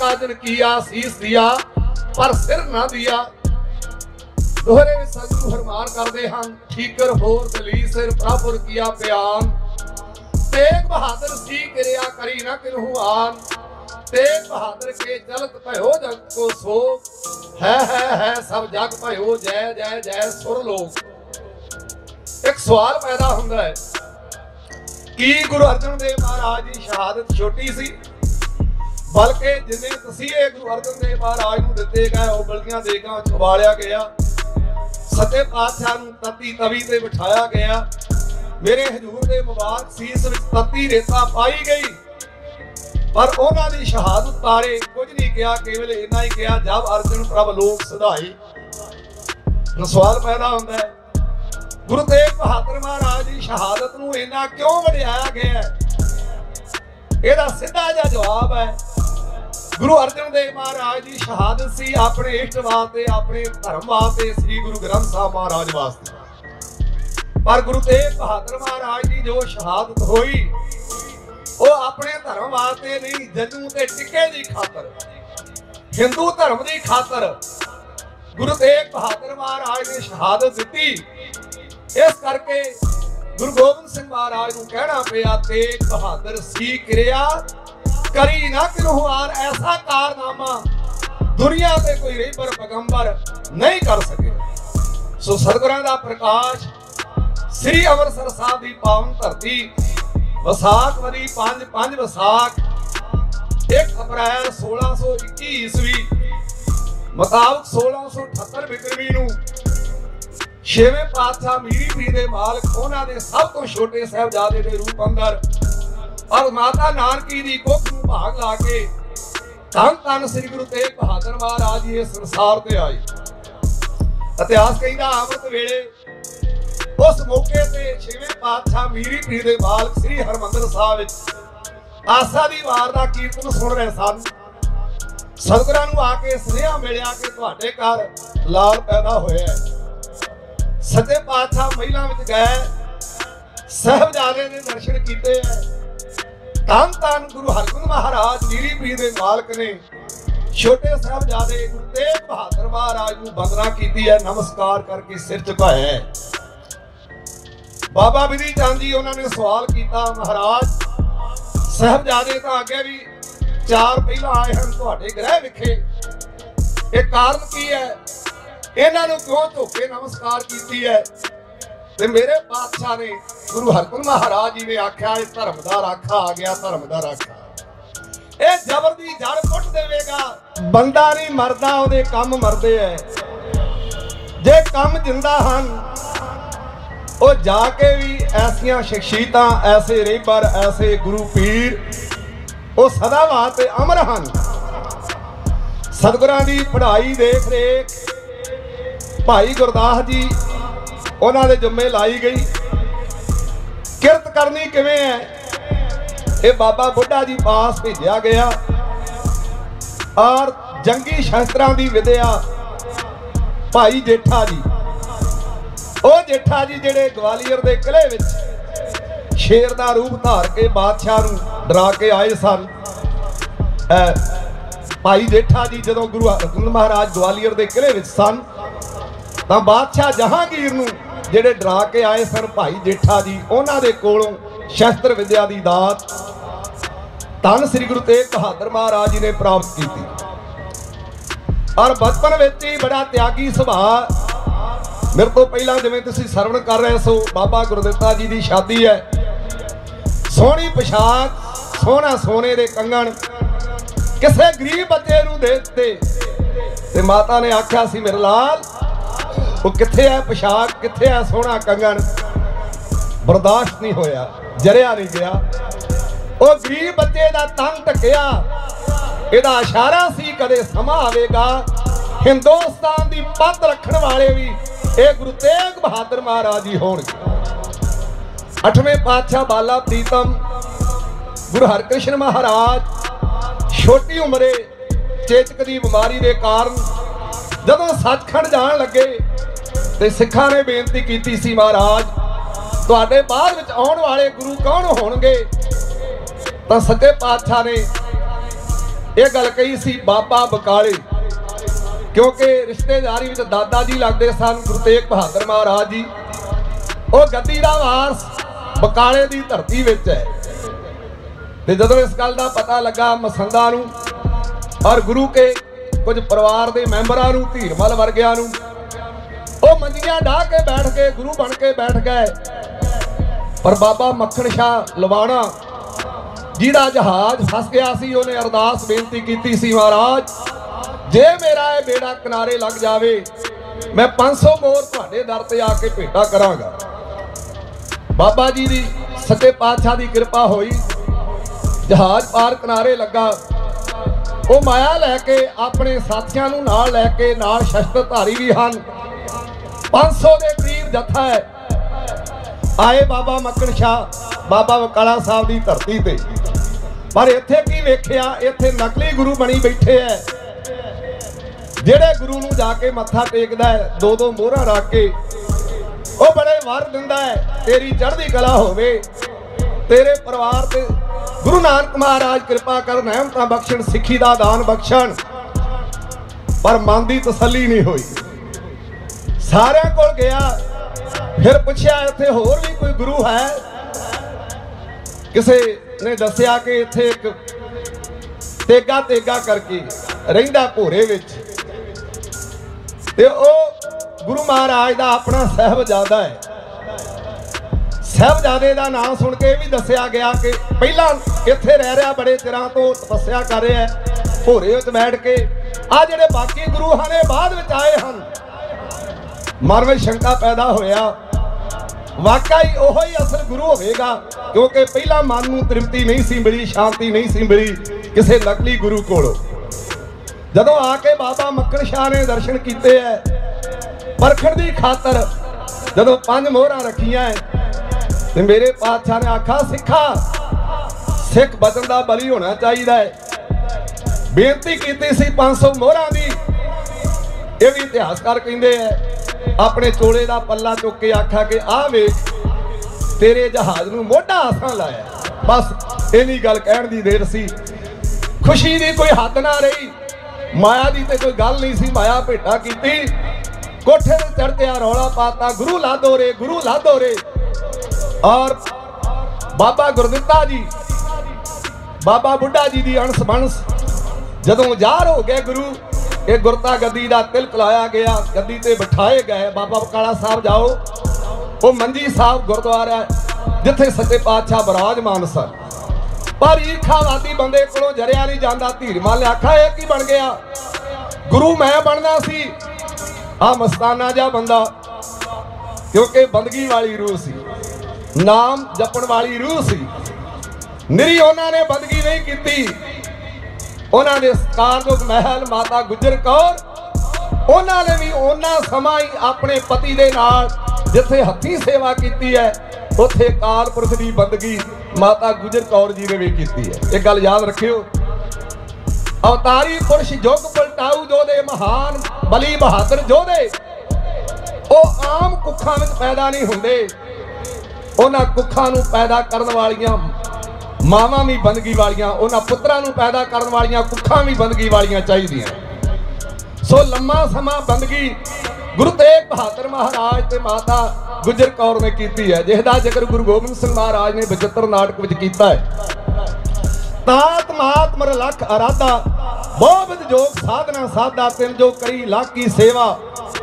साजन किया शीस दिया पर सिर ना दिया। दोहरे सतगुरु फरमान करते हैं ठीकर होर दली सिर प्रभुर किया बयान। तेग बहादुर सी क्रिया करी ना किन्हू आन। तेग बहादुर के चलत भयो जग को सोग है सब जग भयो जय जय जय सुर लोग। एक सवाल पैदा होता है कि गुरु अर्जन देव महाराज की शहादत छोटी सी, बल्कि जिन्हें तसीहे गुरु अर्जन देव महाराज नूं दिते गए उबलियां देगां च उबालिया गया, सच्चे पातशाह नूं तत्ती तवी ते बिठाया गया। मेरे हजूर दे मुबारक सीस विच तत्ती रेता पाई गई, पर उन्हां दी शहादत बारे कुछ नहीं कहा, केवल इन्ना ही कहा जब अर्जन प्रभ लोक सधाई। सवाल पैदा होता है गुरु तेग बहादुर महाराज की शहादत नूं इन्ना क्यों वडियाया गया है? इहदा सीधा जिहा जवाब है गुरु अर्जन देव महाराज की शहादत सी अपने इष्ट वास्ते, अपने धर्म वास्ते, श्री गुरु ग्रंथ साहब महाराज वास्ते। पर गुरु तेग बहादुर महाराज की जो शहादत हुई वो अपने धर्म वास्ते नहीं, जन्नू ते टिके की खातर, हिंदू धर्म की खातर गुरु तेग बहादुर महाराज ने शहादत दी। इस करके गुरु गोबिंद सिंह महाराज को कहना पिया तेग बहादुर सी क्रिया करी ना किन्हू आन। ऐसा कारनामा दुनिया में कोई रहबर पैगंबर नहीं कर सके। सो सतगुरां दा प्रकाश श्री अमृतसर साहब की पावन धरती वसाख वरी 5 वसाख 1 अप्रैल 1621 ईस्वी मुताबिक 1678 बिक्रमी नूं छेवें पातशाह मीरी पीर दे मालक उन्हां दे सब तो छोटे साहिबजादे दे रूप अंदर और माता नानकी दी कुख नूं भाग ला के धन धन श्री गुरु तेग बहादुर महाराज जी इस संसार ते आए। इतिहास कहंदा अमृत वेले उस मौके ते छेवें पातशाह मीरी पीर दे मालक श्री हरमंदिर साहिब विच आसा दी वार दा कीर्तन सुन रहे सन। सतगुरां नूं आके सुनेहा मिलिया कि तुहाडे घर लाल पैदा होया है। सच्चे पातशाह महिला में गए, साहिबजादे ने दर्शन किए हैं। धन धन गुरु हरगोबिंद महाराज मीरी पीर दे मालक ने छोटे साहिबजादे गुरु तेग बहादुर महाराज को वंदना की है, नमस्कार करके सिर झुकाया है। बाबा बिधि चंद जी उन्होंने सवाल किया महाराज साहिबजादे तो अगे भी 4 पहला आए हैं तुहाडे ग्रह विखे, एक कारण की है? इन्होंने क्यों धोखे नमस्कार की है? ते मेरे पातशाह ने गुरु हरगोबिंद महाराज जी ने आख्या धर्म का राखा आ गया, धर्म का राखा ये जबर दी जड़ पुट देवेगा। बंदा नहीं मरदा, उहदे काम मरदे है। जे काम जिंदा हन वो जाके भी ऐसियां शख्सियतां, ऐसे रहबर, ऐसे गुरु पीर वो सदा वास्ते अमर हन। सतगुरां दी पढ़ाई देख रेख भाई गुरदास जी उन्होंने जुम्मे लाई गई। किरत करनी किवें है ये बाबा बुढ़ा जी पास भेजा गया और जंगी शस्त्रां दी विद्या भाई जेठा जी, वो जेठा जी जेड़े ग्वालियर दे किले विच शेर दा रूप धार के बादशाह नूं डरा के आए सन। भाई जेठा जी जदों गुरु हरगोबिंद महाराज ग्वालियर दे किले विच सन तां बादशाह जहांगीर नूं जेड़े डरा के आए सन भाई जेठा जी, उन्हां दे कोलों शस्त्र विद्या दी दात धन श्री गुरु तेग बहादुर महाराज जी ने प्राप्त की। और बचपन विच ही बड़ा त्यागी सुभाव। मेरे तो पहला जिवें तुसीं सरवण कर रहे सो बाबा गुरदित्ता जी की शादी है, सोहनी पोशाक, सोहना सोने दे कंगण किसे गरीब बच्चे नूं दे दित्ते ते माता ने आख्या सी मेरे लाल वो किथे है पोशाक, किथे है सोहना कंगन। बर्दाश्त नहीं होया, जरिया नहीं गया। वो गरीब बच्चे का तन ढकिया, इहदा इशारा सी कदे समा आवेगा हिंदुस्तान की पत रखने वाले भी ये गुरु तेग बहादुर महाराज जी होणगे। 8वें पातशाह बाला प्रीतम गुरु हरकृष्ण महाराज छोटी उम्रे चेचक की बीमारी के कारण जदों सचखंड जान लगे तो सिखां ने बेनती की सी महाराज तुहाडे बाद विच आउण वाले गुरु कौन होणगे? तो सच्चे पातशाह ने ਇਹ ਗੱਲ ਕਹੀ ਸੀ ਬਾਬਾ ਬਕਾਲੇ, क्योंकि रिश्तेदारी में दादा जी लगते सन गुरु तेग बहादुर महाराज जी। वो गद्दी का वारस बकाले की धरती विच है। ते जदों इस गल का पता लगा मसंदा नूं और गुरु के कुछ परिवार के मैंबरां नूं, धीरमल वर्गियां नूं, वो मंजियां डाह के बैठ गए, गुरु बन के बैठ गए। पर बाबा मक्खन शाह लवाणा जिहदा जहाज फस गया सी, उन्हें अरदास बेनती की सी, महाराज जे मेरा ये बेड़ा किनारे लग जावे मैं 500 मोर तुहाडे दर ते आके भेटा करांगा। बाबा जी दी सच्चे पातशाह दी कृपा होई, जहाज पार किनारे लगा। वो माया लैके अपने साथियां नूं नाल लैके, नाल शस्त्रधारी भी हन, 500 के करीब जत्था है, आए बाबा मक्खन शाह बाबा बकाला साहब की धरती ते। पर इत्थे की वेखिया, इत्थे नकली गुरु बनी बैठे है, जेड़े गुरु नूं जाके मत्था टेकदा है, दो दो मोहरां रख के, वो बड़े वर दिंदा है, तेरी चढ़दी कला होवे, तेरे परिवार ते गुरु नानक महाराज कृपा कर, रहमतां बख्शण, सिक्खी दा दान बख्शण। पर मन दी तसल्ली नहीं हुई। सारियां कोल गया, फिर पुछया इत्थे होर भी कोई गुरु है? किसे ने दस्सिया कि इत्थे एक तेगा तेगा करके रहिंदा भोरे विच, ते ओ गुरु महाराज दा अपना साहबजादा है। साहबजादे दा नाम सुन के भी दस्सिया गया कि पहला इत्थे रह रहा, बड़े चिरां तो तपस्या कर रहा है भोरे विच बैठ के। आ जिहड़े बाकी गुरु हने बाद विच आए हन, मन में शंका पैदा होया, वाकई ओहो ही असल गुरु होवेगा, क्योंकि पहला मन नूं तृप्ति नहीं सी मिली, शांति नहीं सी मिली किसी नकली गुरु कोलों। जदों आके बाबा मक्खन शाह ने दर्शन किए है, परखण की खातर जदों 5 मोहरां रखियां है, ते मेरे पातशाह ने आखा, सिखा सिख बचन का बली होना चाहिए। बेनती की सी 500 मोहरां दी। ये भी इतिहासकार कहते हैं, अपने चोले का पल्ला चुक के आखा कि आ वेख तेरे जहाज नूं मोटा आसां लाया। बस इन्नी गल कहण दी देर सी। खुशी की कोई हद ना रही, माया की तो कोई गल नहीं सी। माया भेटा की, कोठे ते चढ़तिया रौला पाता, गुरु लादो रे, गुरु लादो रे। और बाबा गुरदित्ता जी, बाबा बुढ़ा जी की अणस बनस जदों जार हो गए गुरु, एक गुरता गद्दी का तिलक लाया गया, गद्दी ते बिठाए गए। बाबा बकाला साहब जाओ, वो मंजी साहब गुरुद्वारा जिथे सच्चे पातशाह विराजमान सन। पर ईर्खावादी बंदे कोलों जरिया नहीं जाता। धीरमल ने आखा ये की बन गया, गुरु मैं बनना सी। आ मस्ताना जा बंदा, क्योंकि बंदगी वाली रूह सी, नाम जपण वाली रूह सी। निरी उन्होंने बंदगी नहीं की। उन्होंने सत्कारयोग महल माता गुजर कौर, उन्होंने भी उन्ना समा ही अपने पति दे नाल जिथे हथी सेवा की है, उत्थे काल पुरख की बंदगी माता गुजर कौर जी ने भी की है। एक गल याद रखियो, अवतारी पुरुष युग पलटाऊ जोधे, महान बली बहादुर जोधे, वो आम कुखा में पैदा नहीं होंदे। उन्हां कुखा नूं पैदा करन वालियां मावां भी बंदगी वालियां, उन्हां पुत्रां नूं पैदा करन वालियां कुखा भी बंदगी वालियां चाहिदियां। सो लम्मा समा बंदगी गुरु तेग बहादुर महाराज ते माता गुजर कौर ने की है, जिसका जिक्र गुरु गोबिंद सिंह महाराज ने 75 नाटक विच कीता है। तात मात मर लख अराधा, बहुविध जोग साधना साधा, तिन जो करी लाकी सेवा,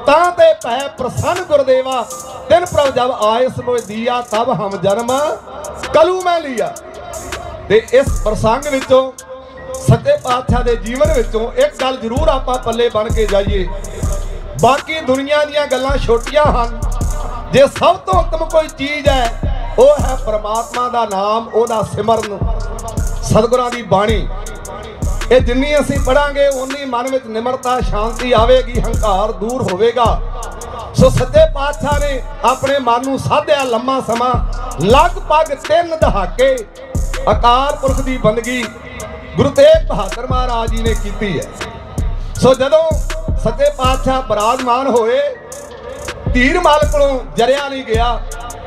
ताते पै प्रसन्न गुरदेवा, तिन प्रभ जब आए समोय दिया, तब हम जन्म कलू मैं लिया। ते इस प्रसंग विचों सच्चे पातशाह दे जीवन विचों एक गल जरूर आपां पल्ले बन के जाइए। बाकी दुनिया दीयां गल्लां छोटियां हन, जे सब तो उत्तम कोई चीज है वो है परमात्मा दा नाम, ओदा सिमरन, सतगुरां दी बाणी। ये जिन्नी असीं पढ़ांगे उन्नी मन में निमरता शांति आवेगी, हंकार दूर होवेगा। सो सच्चे पातशाह ने अपने मन नूं साधिया लम्मा समा, लगभग 3 दहाके अकाल पुरख की बंदगी गुरु तेग बहादुर महाराज जी ने की है। सो जदों सच्चे पातशाह विराजमान होए, धीरमल कोलों जरिया नहीं गया,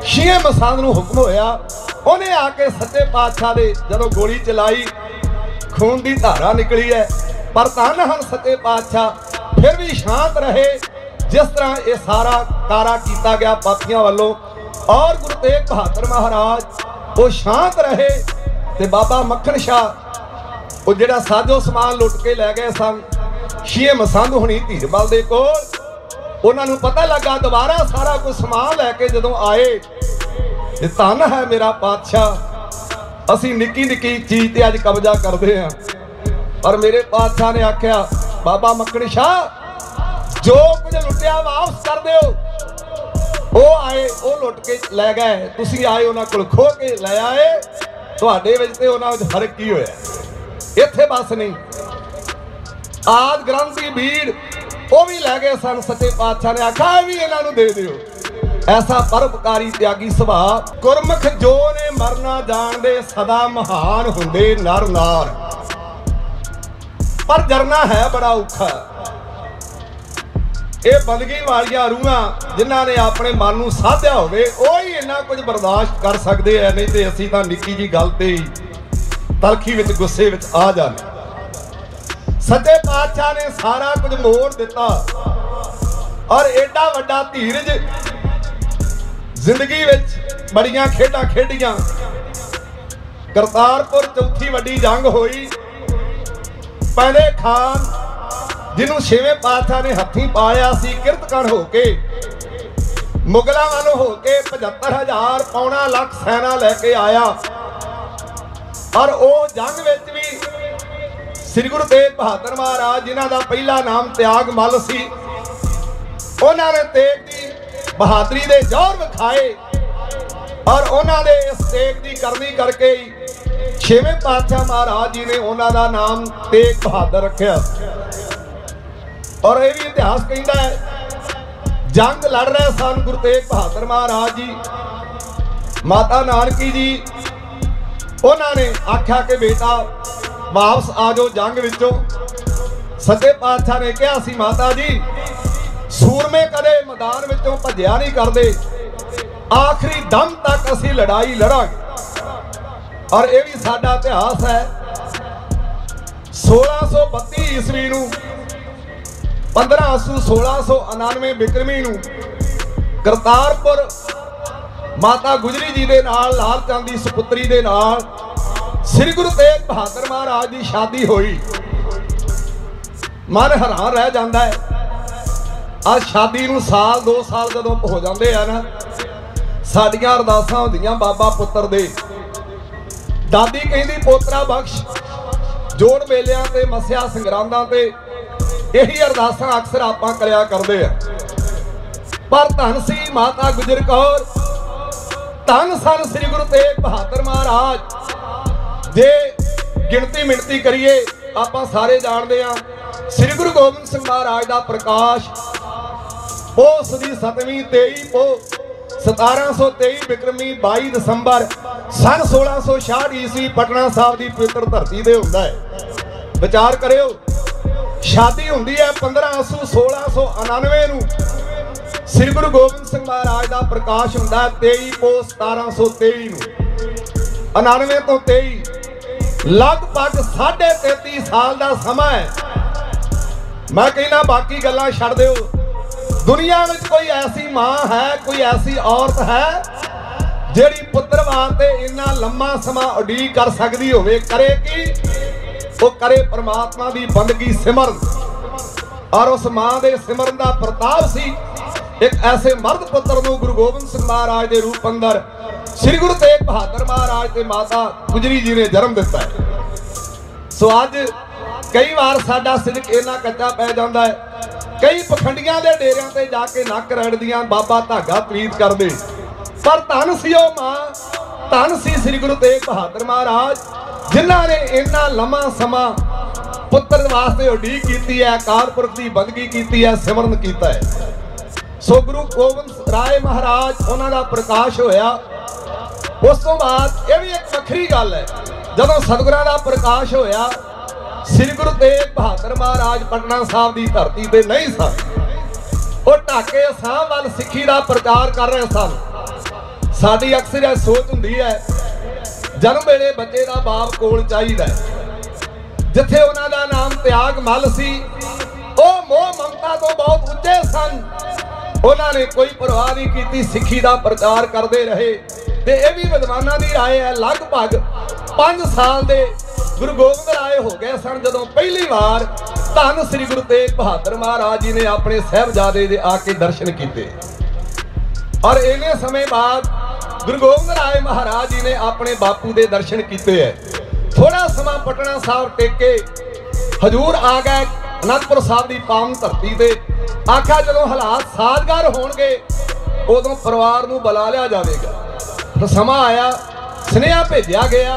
छे मसंद नूं हुक्म होया, उन्हें आके सच्चे पातशाह दे जदों गोली चलाई खून की धारा निकली है। पर धन हन सच्चे पातशाह फिर भी शांत रहे, जिस तरह ये सारा कारा किया गया पापियों वालों। और गुरु तेग बहादुर महाराज वो शांत रहे। ते बाबा मक्खन शाह वो जिहड़ा साजो समान लुट के लै गए सन, छे मसंद होनी धीरबल दे कोल, उन्होंने पता लगा दोबारा सारा कुछ समान लैके जदों आए, धन है मेरा पातशाह, असी निक्की निक्की चीज ते अज कब्जा करते हैं। पर मेरे पातशाह ने आख्या, बाबा मक्खन शाह जो कुछ लुटिया वापस कर दो। वो आए वो लुट के लै गए, तुसी आए उन्होंने कोल खो के लै आए, तुहाडे विच ते उन्हां विच फर्क की होया। इत्थे बस नहीं, आद ग्रंथ की भीड़ वो भी लै गए सन। सच्चे पातशाह ने आख्या भी इन्हां नूं दे दिओ। ऐसा परोपकारी त्यागी सुभाव। गुरमुख जो ने मरना जाणदे सदा महान हुंदे नर नार, पर जरना है बड़ा औखा। ये बंदगी वालियां रूहां जिन्हां ने अपने मन नूं साधिया होवे वो ही इन्ना कुछ बर्दाश्त कर सकते हैं, नहीं तो असीं तां निक्की जी गल ते ही तलखी विच गुस्से विच आ जाने। सच्चे पातशाह ने सारा कुछ मोड़ दिता और एडा वड्डा धीरज जिंदगी विच बड़ियां खेडां खेडियां। करतारपुर चौथी वड्डी जंग होई। पहले खान जिन्हों छेवें पातशाह ने हथी पाया सी, किरतकण होके मुगलों वालों होके 75,000 पौना लख सेना लैके आया। और वो जंग विच भी श्री गुरु तेग बहादुर महाराज जिन्हां दा पहला नाम त्याग मल सी, उन्होंने तेग दी बहादुरी दे जोर विखाए। और उन्होंने इस तेग दी करनी करके ही छेवें पातशाह महाराज जी ने उन्हों का नाम तेग बहादुर रखा। और यह भी इतिहास कहता है, जंग लड़ रहे सन गुरु तेग बहादुर महाराज जी, माता नानकी जी उन्होंने आख्या कि बेटा वापस आ जाओ जंग विचों। सच्चे पातशाह ने कहा सी, माता जी सूरमे कदे मैदान विचों भज्या नहीं करते, आखिरी दम तक असी लड़ाई लड़ांगे। और यह भी साडा इतिहास है। 1632 ईस्वी नूं 15 आसू 1699 बिक्रमी नूं करतारपुर माता गुजरी जी दे नाल लाल चंद दी सुपुत्री दे नाल श्री गुरु तेग बहादुर महाराज की शादी हुई। मन हैरान रह जाता है। आज शादी नूं साल 2 साल जदों हो जाते हैं ना, साडियां अरदासां होंदियां बाबा पुत्र दे। दादी कहती पोतरा बख्श, जोड़ मेलियां ते मस्या संग्रामां ते यही अरदासां अक्सर आपां करिया करदे आ। पर धन सी माता गुजर कौर, धन सन श्री गुरु तेग बहादुर महाराज। जे गिणती मिणती करिए आपां सारे जानते हैं, श्री गुरु गोबिंद सिंह महाराज का प्रकाश पोस दी 7वीं 23 पो 1723 बिक्रमी 22 दसंबर सन 1666 ईस्वी पटना साहब की पवित्र धरती से होंदा है। विचार करियो, शादी होंदी है 15 आसू 1699 नूं, श्री गुरु गोबिंद सिंह महाराज का प्रकाश होंदा है 23 पो 1723 नूं। 99 तो 23 लगभग 33.5 साल का समा है। मैं कहना बाकी गल्लां छड्ड दिओ, दुनिया में कोई ऐसी मां है, कोई ऐसी औरत है जिहड़ी पुत्र वास्ते इन्ना लम्मा समा उडीक कर सकती होवे। करे की वो करे परमात्मा की बंदगी सिमरन। और उस मां दे सिमरन का प्रताप सी एक ऐसे मर्द पुत्र नूं गुरु गोबिंद सिंह महाराज के रूप अंदर श्री गुरु तेग बहादुर महाराज ते माता गुजरी जी ने जन्म दिता है। सो अज कई बार साडा सिदक इन्ना कच्चा पै जाता है, कई पखंडियां दे डेरियां ते जाके नक रड़दियां बाबा धागा तवीत करदे। पर धन सी ओ मां, धन सी श्री गुरु तेग बहादुर महाराज जिन्हां ने इन्ना लम्मा समा पुत्र वास्ते उडीक कीती है, अकाल पुरख की बंदगी कीती है, सिमरन कीता है। सो गुरु गोबिंद राय महाराज उन्हां दा प्रकाश होया। उस तो बाद यह भी एक वखरी गल है, जदों सतगुरां दा प्रकाश होया श्री गुरु तेग बहादुर महाराज पटना साहब की धरती पर नहीं सन, वो ढाके असाम वाल सिक्खी का प्रचार कर रहे सन। साडी अक्सर यह सोच हुंदी है जन्म वेले बच्चे का बाप कोल चाहिए, जिथे उन्हां दा नाम त्याग मल सी, ओ मोह ममता तो बहुत उच्चे सन। उन्होंने कोई परवाह नहीं की, सिੱਖੀ ਦਾ प्रचार करते रहे। ते यह भी विद्वानां दी राय है, लगभग 5 साल दे गुरु गोबिंद राय हो गए सन जदों पहली बार धन श्री गुरु तेग बहादुर महाराज जी ने अपने साहिबजादे दे आके दर्शन किए। और इन्ने समय बाद गुरु गोबिंद राय महाराज जी ने अपने बापू के दर्शन किए है। थोड़ा समा पटना साहब टेके हजूर आ गए अनंदपुर साहब की पावन धरती से। आखा जदों हालात साजगार होणगे उदों परिवार नूं बुला लिया जाएगा। तो समा आया, सुनेहा भेजा गया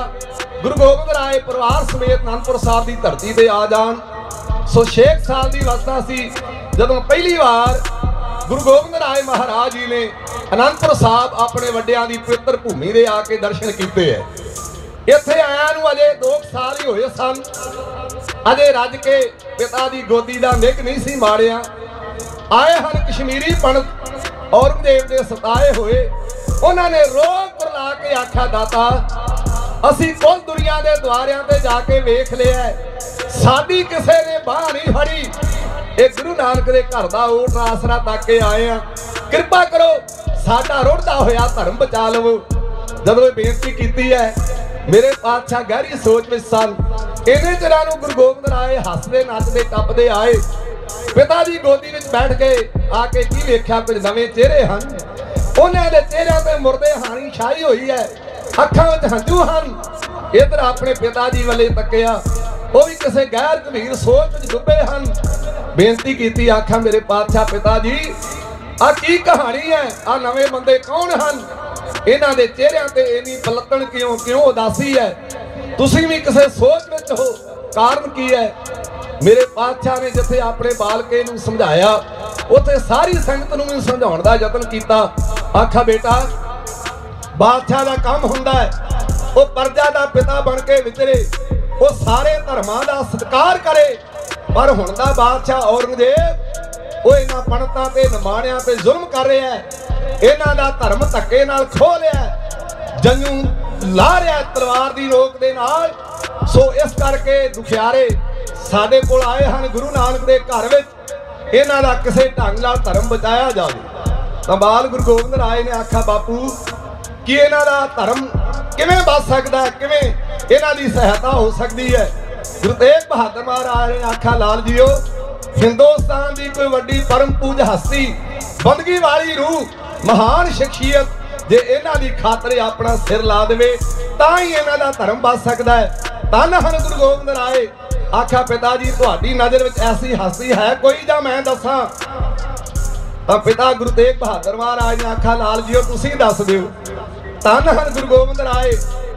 गुरु गोबिंद राय परिवार समेत अनंदपुर साहब की धरती से आ जान। सो 6 साल की अवस्था सी जदों पहली बार गुरु गोबिंद राय महाराज जी ने अनंदपुर साहब अपने वड्डियां की पवित्र भूमि दे आके दर्शन किए है। इत्थे आया नूं अजे 2 साल ही होए सन। अजे रज के पिता की गोदी का निग नहीं सी मारिया। आए हन कश्मीरी पंडित औरंगजेब के सताए हुए। उन्होंने रोक पुरला के आख्या, दाता असी कुल दुनिया के द्वारियां ते जाके वेख लिया, साडी किसे ने बाह नहीं फड़ी। एक गुरु नानक के घर का ओट आसरा तक के आए हैं, कृपा करो साडा रुढ़दा होया धर्म बचा लवो। जदों बेनती की है, मेरे पातशाह गहरी सोच में सन। इन्हें चिरां नूं गुरु गोबिंद राय हसदे नचदे टपदे आए। पिता जी गोदी में बैठ के आके की वेख्या, कुछ नवे चेहरे हैं। उन्होंने चेहरे पे मुरदे हानी छाई हुई है, अखां विच हंझू हैं। इधर अपने पिता जी वाले तकिया, वो भी किसी गैर गंभीर सोच में डुबे हैं। बेनती की, आखा मेरे पातशाह पिता जी आ की कहानी है, आ नवे बंदे कौन हैं, इन्हां दे चेहरिਆਂ ते इन्नी पलटन क्यों क्यों उदासी है, तुसीं भी किसी सोच में हो, कारण की है। मेरे पातशाह ने जिथे अपने बालके नूं समझाया उत्थे सारी संगत नूं भी समझाउण दा यतन कीता। आखा बेटा बादशाह का काम हुंदा है वो प्रजा का पिता बन के विचरे, वो सारे धर्मां का सत्कार करे। पर हुण दा बादशाह औरंगजेब वो इन्हां पंडितां ते निमाणियां ते जुल्म कर रहा है, इन्हां दा धर्म धक्के नाल खो लिया, जंगू ला रहा तलवार की रोक दे नाल। सो इस करके दुखियारे साडे कोल आए हैं गुरु नानक के घर विच, इन्हां दा किसी ढंग नाल धर्म बचाया जाए। तो बाल गुरु गोबिंद राय ने आखा, बापू कि इन्हां दा धर्म किवें बच सकदा है, किवें इन्हां दी सहायता हो सकती है। गुरु तेग बहादुर महाराज ने आखा, लाल जीओ हिंदुस्तान की कोई वड्डी परम पूज हस्ती, बंदगी वाली रूह, महान शख्सियत जे इन्हां दी खातर अपना सिर ला देवे तां ही इन्हां दा धर्म बच सकदा है। धन हन गुरु गोबिंद राय। आखा, पिता जी तुहाडी नज़र विच ऐसी हस्ती है कोई, जां मैं दसां? तो पिता गुरु तेग बहादुर महाराज ने आखा, लाल जीओ तुसीं दस दिओ। धन हन गुरु गोबिंद राय।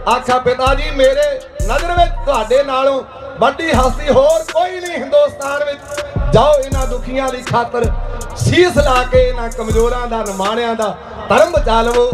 आखा, पिता जी मेरे नज़र विच तुहाडे नालों वड्डी हस्ती होर कोई नहीं हिंदुस्तान विच। जाओ इन्हां दुखियां दी खातर शीस ला के इन्हां कमजोरां दा निमाणियां दा धर्म बचा लवो।